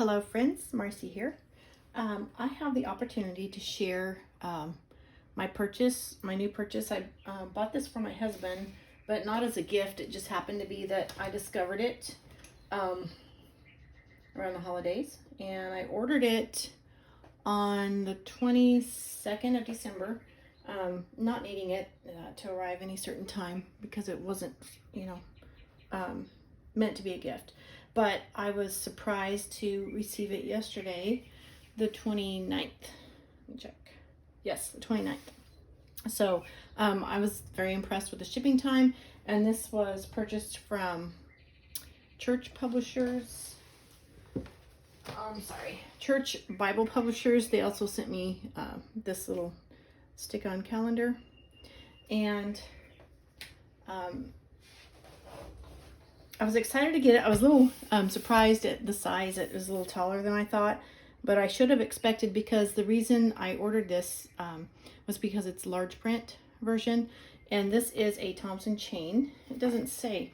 Hello friends, Marcy here. I have the opportunity to share my new purchase. I bought this for my husband, but not as a gift. It just happened to be that I discovered it around the holidays, and I ordered it on the 22nd of December, not needing it to arrive any certain time because it wasn't, meant to be a gift. But I was surprised to receive it yesterday, the 29th. Let me check. Yes, the 29th. So I was very impressed with the shipping time, and this was purchased from Church Bible Publishers. They also sent me this little stick-on calendar, and I was excited to get it. I was a little surprised at the size. It was a little taller than I thought, but I should have expected, because the reason I ordered this was because it's large print version, and this is a Thompson chain. It doesn't say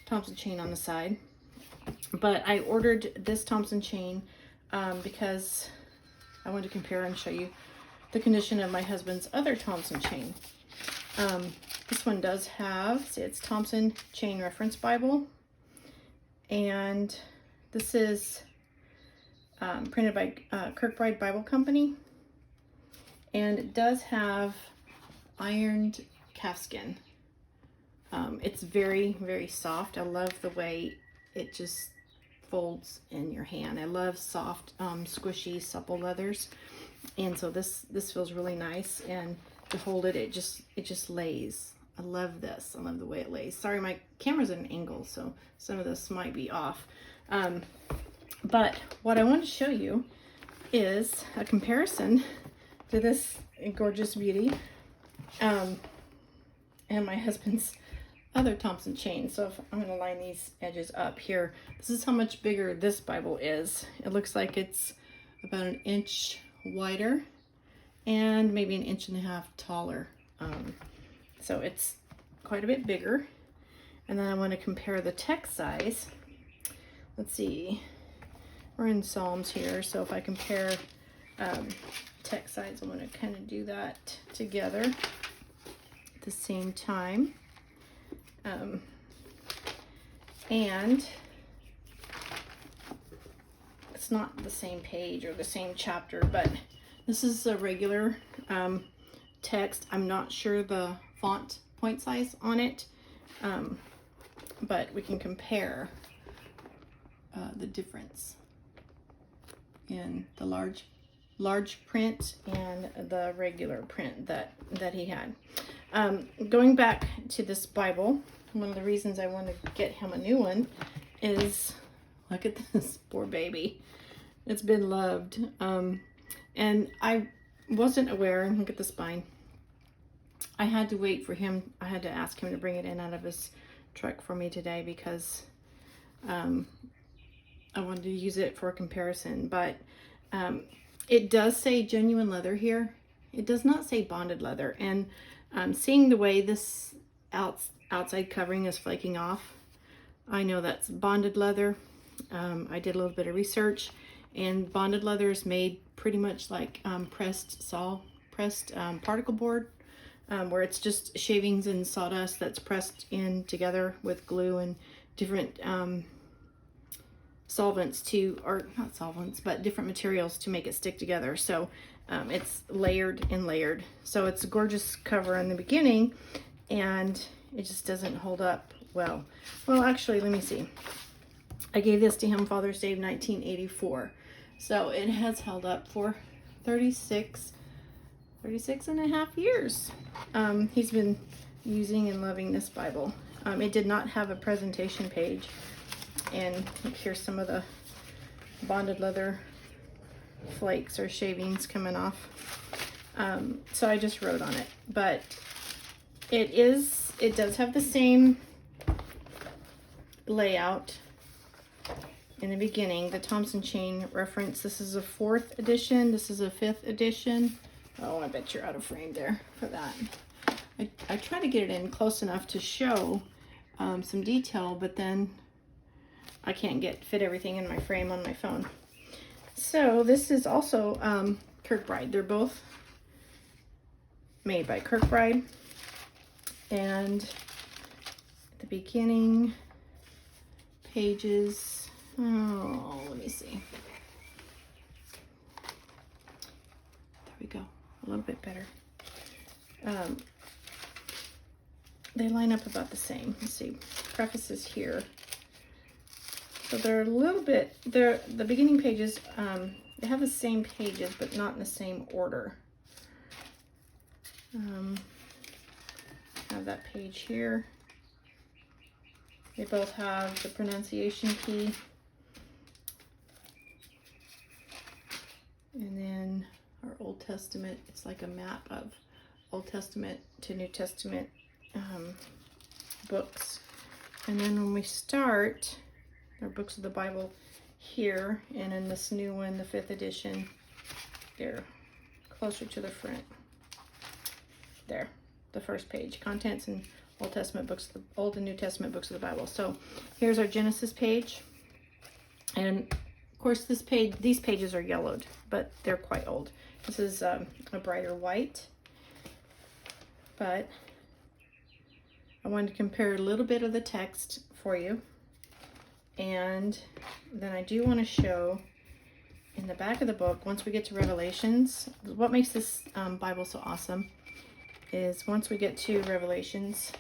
Thompson chain on the side, but I ordered this Thompson chain because I wanted to compare and show you the condition of my husband's other Thompson chain. This one does have, see, it's Thompson Chain Reference Bible, and this is printed by Kirkbride Bible Company, and it does have ironed calfskin. It's very, very soft. I love the way it just folds in your hand. I love soft, squishy, supple leathers, and so this feels really nice, and to hold it, it just lays. I love this. I love the way it lays. Sorry, my camera's at an angle, so some of this might be off. But what I want to show you is a comparison to this gorgeous beauty and my husband's other Thompson chain. So if I'm going to line these edges up here, this is how much bigger this Bible is. It looks like it's about an inch wider and maybe an inch and a half taller. So it's quite a bit bigger. And then I want to compare the text size. Let's see, we're in Psalms here, so if I compare text size, I want to kind of do that together at the same time. And it's not the same page or the same chapter, but this is a regular text. I'm not sure the font point size on it, but we can compare the difference in the large print and the regular print that he had. Going back to this Bible, one of the reasons I want to get him a new one is, look at this poor baby. It's been loved. And I wasn't aware, look at the spine. I had to wait for him. I had to ask him to bring it in out of his truck for me today, because I wanted to use it for a comparison. But it does say genuine leather here. It does not say bonded leather. And seeing the way this outside covering is flaking off, I know that's bonded leather. I did a little bit of research, and bonded leather is made pretty much like pressed particle board, where it's just shavings and sawdust that's pressed in together with glue and different solvents or not solvents, but different materials to make it stick together. So it's layered and layered. So it's a gorgeous cover in the beginning, and it just doesn't hold up well. Well, actually, let me see. I gave this to him Father's Day of 1984. So it has held up for 36 and a half years. He's been using and loving this Bible. It did not have a presentation page. And here's some of the bonded leather flakes or shavings coming off. So I just wrote on it. But it does have the same layout in the beginning. The Thompson Chain Reference, this is a 4th edition, this is a 5th edition. Oh, I bet you're out of frame there for that. I try to get it in close enough to show some detail, but then I can't fit everything in my frame on my phone. So this is also Kirkbride. They're both made by Kirkbride. And at the beginning pages, oh, let me see. There we go, a little bit better. They line up about the same. Let's see, prefaces here. So they're a little bit, the beginning pages, they have the same pages, but not in the same order. Have that page here. They both have the pronunciation key. And then our Old Testament, it's like a map of Old Testament to New Testament books. And then when we start, our books of the Bible here, and in this new one, the 5th edition, they're closer to the front. There, the first page, contents and Old Testament books, the Old and New Testament books of the Bible. So here's our Genesis page, and of course these pages are yellowed, but they're quite old. This is a brighter white, but I wanted to compare a little bit of the text for you. And then I do want to show in the back of the book, once we get to Revelations, what makes this Bible so awesome is once we get to Revelations,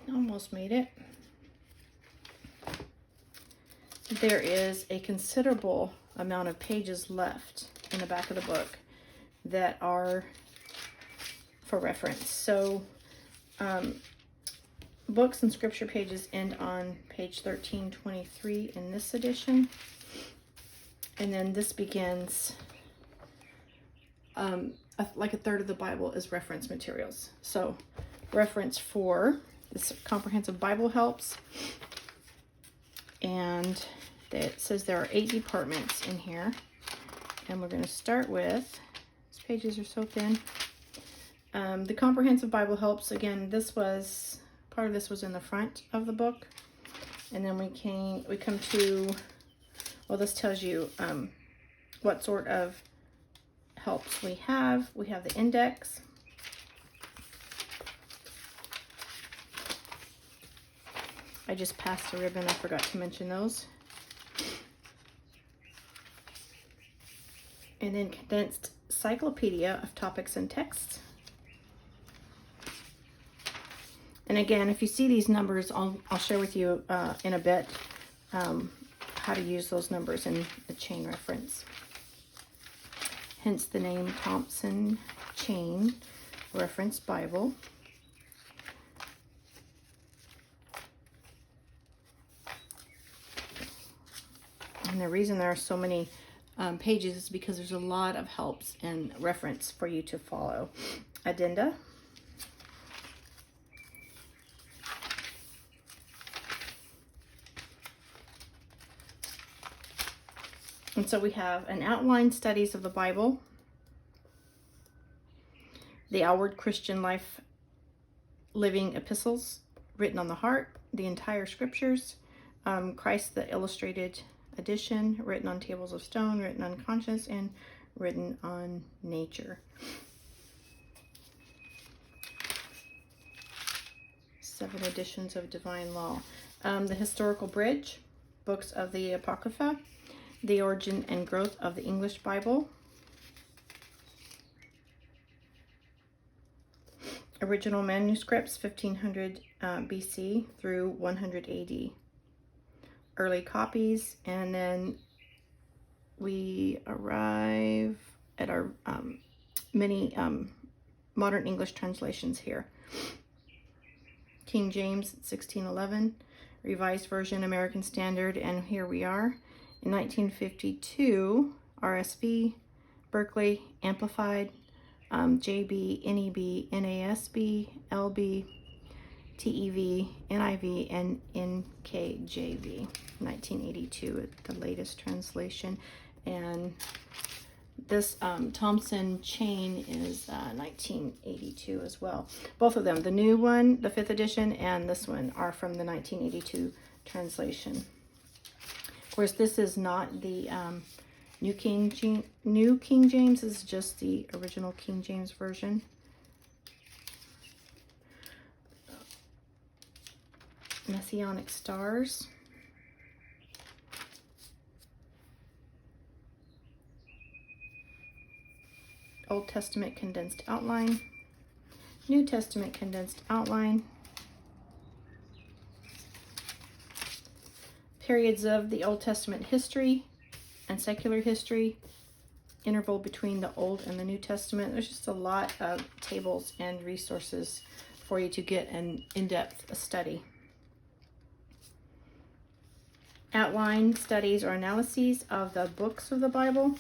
almost made it, there is a considerable amount of pages left in the back of the book that are for reference. So books and scripture pages end on page 1323 in this edition, and then this begins like a third of the Bible is reference materials. So reference for this comprehensive Bible helps, and it says there are 8 departments in here, and we're going to start with, these pages are so thin, the comprehensive Bible helps. Again, this was part of this was in the front of the book, and then we come to, well, this tells you what sort of helps we have. We have the index, I just passed a ribbon, I forgot to mention those, and then condensed cyclopedia of topics and texts. And again, if you see these numbers, I'll share with you in a bit how to use those numbers in the chain reference. Hence the name Thompson Chain Reference Bible. And the reason there are so many pages is because there's a lot of helps and reference for you to follow. Addenda. And so we have an outline studies of the Bible, the outward Christian life living epistles written on the heart, the entire scriptures, Christ the illustrated edition, written on tables of stone, written on conscience, and written on nature. 7 editions of divine law. The historical bridge, books of the Apocrypha, the origin and growth of the English Bible, original manuscripts 1500 BC through 100 AD, early copies, and then we arrive at our many modern English translations here. King James 1611, Revised Version American Standard, and here we are. In 1952, RSV, Berkeley, Amplified, JB, NEB, NASB, LB, TEV, NIV, and NKJV. 1982, the latest translation. And This Thompson chain is 1982 as well. Both of them, the new one, the 5th edition, and this one are from the 1982 translation. Of course, this is not the New King James. This is just the original King James version. Messianic stars. Old Testament condensed outline. New Testament condensed outline. Periods of the Old Testament history and secular history. Interval between the Old and the New Testament. There's just a lot of tables and resources for you to get an in-depth study. Outline studies or analyses of the books of the Bible.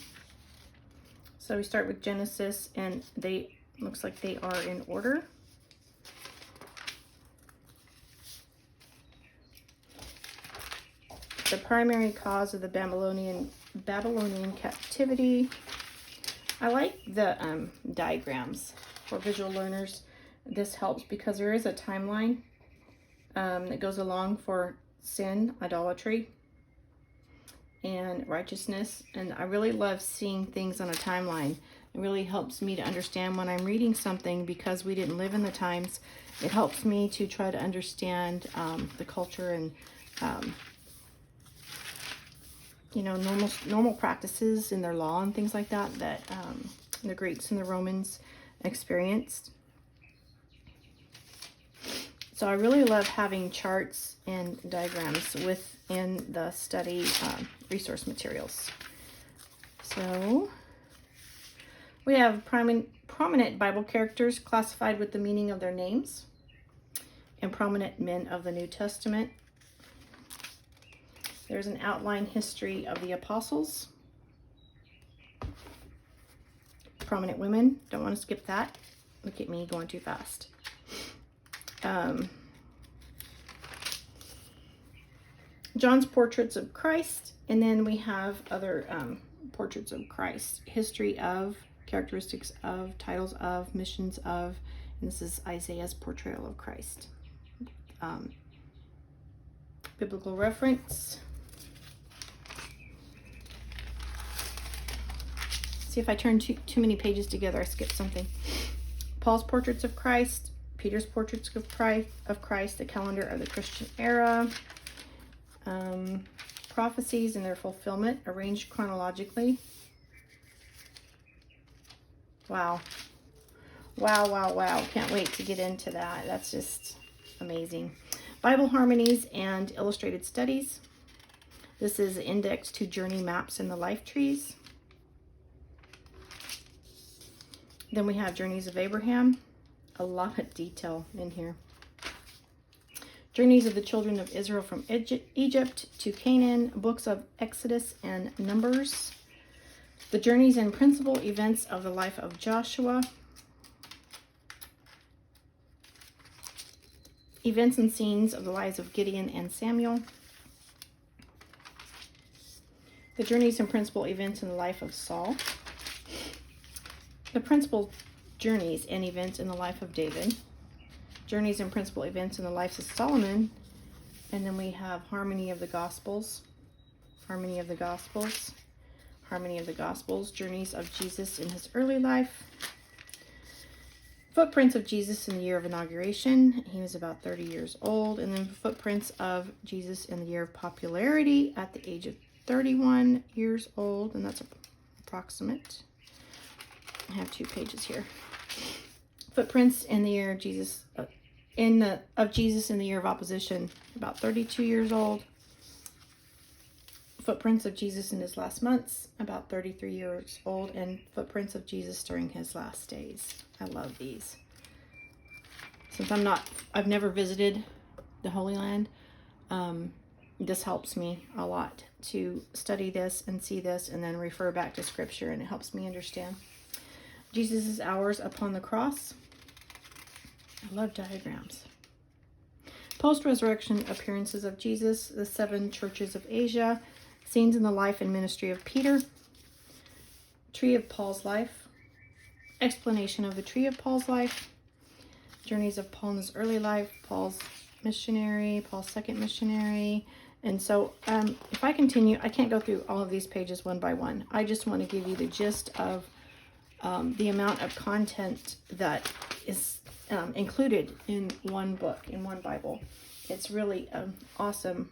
So we start with Genesis, and they looks like they are in order. The primary cause of the Babylonian captivity. I like the diagrams for visual learners. This helps because there is a timeline that goes along for sin, idolatry, and righteousness, and I really love seeing things on a timeline. It really helps me to understand when I'm reading something, because we didn't live in the times. It helps me to try to understand the culture and normal practices in their law and things like that the Greeks and the Romans experienced. So I really love having charts and diagrams within the study resource materials. So we have prominent Bible characters classified with the meaning of their names, and prominent men of the New Testament. There's an outline history of the apostles. Prominent women, don't want to skip that. Look at me going too fast. John's portraits of Christ, and then we have other portraits of Christ, history of, characteristics of, titles of, missions of, and this is Isaiah's portrayal of Christ. Biblical reference. See, if I turn too many pages together, I skip something. Paul's portraits of Christ, Peter's portraits of Christ, the calendar of the Christian era, prophecies and their fulfillment, arranged chronologically. Wow. Can't wait to get into that. That's just amazing. Bible harmonies and illustrated studies. This is index to journey maps in the life trees. Then we have Journeys of Abraham. A lot of detail in here. Journeys of the children of Israel from Egypt to Canaan. Books of Exodus and Numbers. The journeys and principal events of the life of Joshua. Events and scenes of the lives of Gideon and Samuel. The journeys and principal events in the life of Saul. The principal journeys and events in the life of David. Journeys and principal events in the lives of Solomon. And then we have Harmony of the Gospels. Harmony of the Gospels. Harmony of the Gospels. Journeys of Jesus in his early life. Footprints of Jesus in the year of inauguration. He was about 30 years old. And then footprints of Jesus in the year of popularity at the age of 31 years old. And that's approximate. I have 2 pages here. Footprints in the year of Jesus, Jesus in the year of opposition, about 32 years old. Footprints of Jesus in his last months, about 33 years old, and footprints of Jesus during his last days. I love these. Since I've never visited the Holy Land, this helps me a lot to study this and see this and then refer back to scripture, and it helps me understand. Jesus' hours upon the cross. I love diagrams. Post-resurrection appearances of Jesus, the 7 churches of Asia, scenes in the life and ministry of Peter, Tree of Paul's Life, explanation of the Tree of Paul's life, journeys of Paul in his early life, Paul's missionary, Paul's second missionary. And so if I continue, I can't go through all of these pages one by one. I just want to give you the gist of the amount of content that is included in one book, in one Bible. It's really an awesome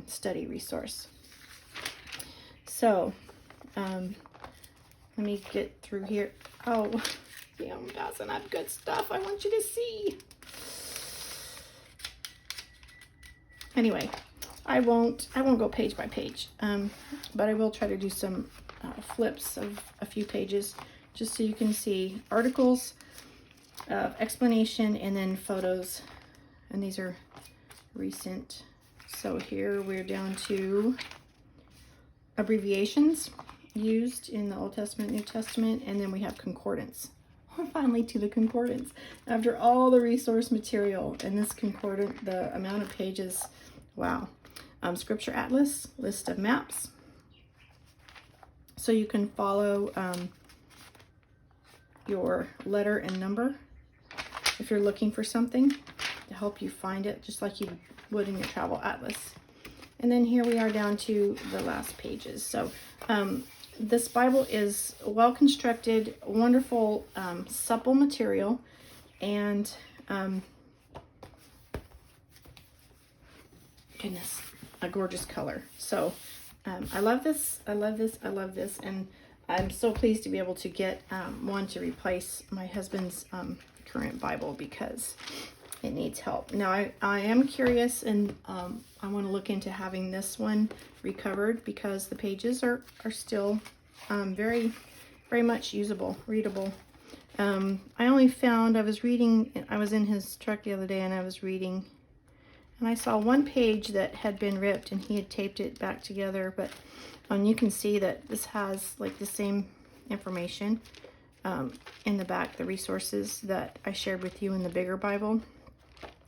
study resource. So let me get through here. Oh, yeah, I'm passing up good stuff I want you to see. Anyway, I won't go page by page, but I will try to do some flips of a few pages just so you can see articles, explanation, and then photos. And these are recent. So here we're down to abbreviations used in the Old Testament, New Testament, and then we have concordance. We're finally to the concordance. After all the resource material in this concordant, the amount of pages, wow. Scripture Atlas, list of maps. So you can follow your letter and number if you're looking for something to help you find it, just like you would in your travel atlas. And then here we are down to the last pages. So this Bible is well constructed, wonderful, supple material, and goodness, a gorgeous color. So I love this. I love this. I love this. And I'm so pleased to be able to get one to replace my husband's current Bible because it needs help. Now I am curious, and I want to look into having this one recovered because the pages are still very much usable, readable. I only found, I was in his truck the other day and I was reading, and I saw one page that had been ripped and he had taped it back together, but you can see that this has like the same information in the back, the resources that I shared with you in the bigger Bible.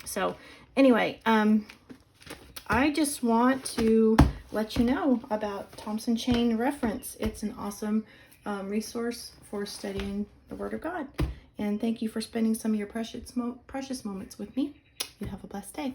So anyway, I just want to let you know about Thompson Chain Reference. It's an awesome resource for studying the Word of God. And thank you for spending some of your precious moments with me. You have a blessed day.